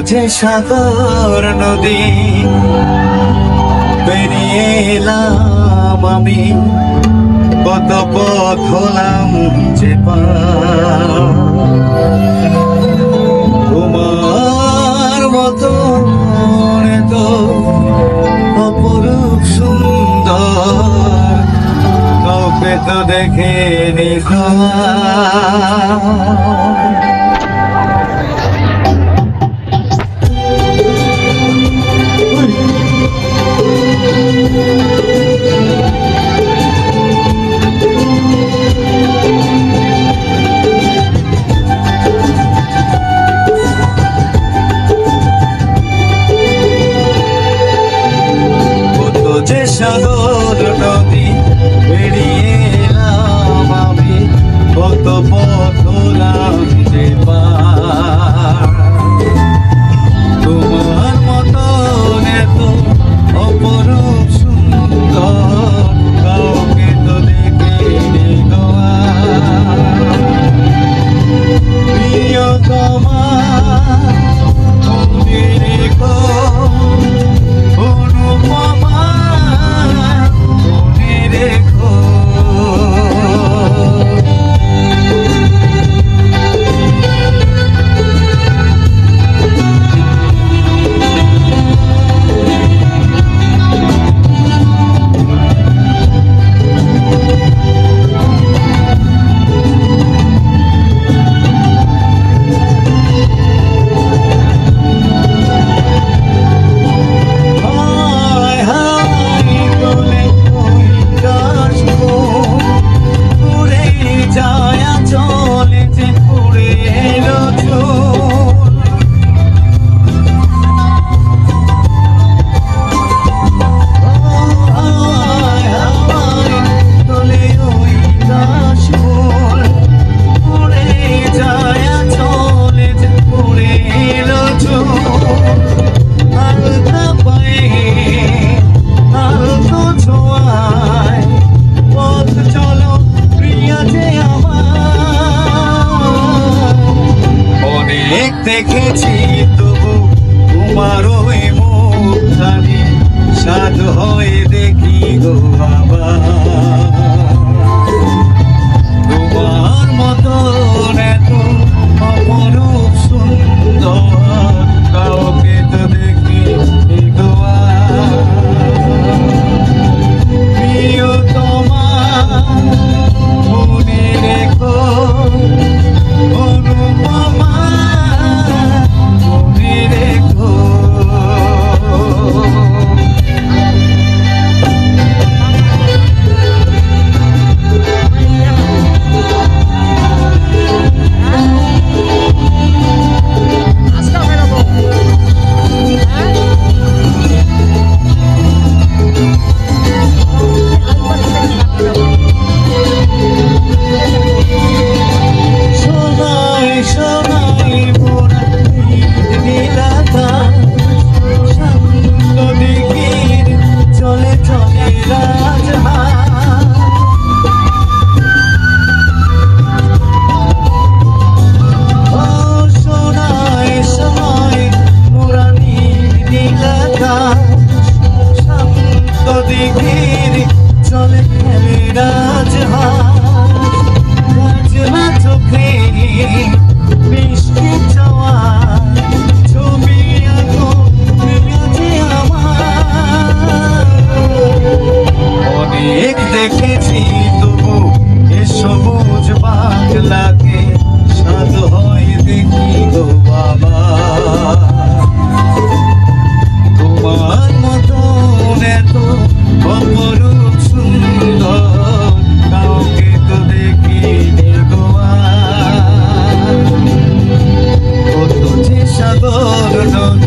যে সাগর নদী পেরিয়ে এলাম আমি, কত পথ হলাম যে পার। তোমার মতো তো অপরূপ সুন্দর কাউকে তো দেখিনি। যে সাগর নদী পেরিয়ে এলাম আমি, কত পথ হলাম যে পার। তোমার মতন এত অপরূপ সুন্দর কাউকে তো দেখিনি গো প্রিয়তমা। মনে রেখো অনুপমা, মনে রেখো দেখেছি তবু তোমার ওই মুখখানি সাধ হয়ে দেখি গো আবার। তোমার মতন এত অপরূপ সুন্দর কাউকে তো দেখি গো প্রিয়তমা। মনে রেখো অনুপমা, মনে রেখো। চলে চোখে বৃষ্টি চাওয়া ছবি আঁকো আমার। অনেক দেখেছি তবু এ সবুজ বাংলাকে সাধ হয় দেখি গো বাবা। তোমার মতন এত অপরূপ সুন্দর কাউকে তো দেখিনি গো কত যে সাগর নদী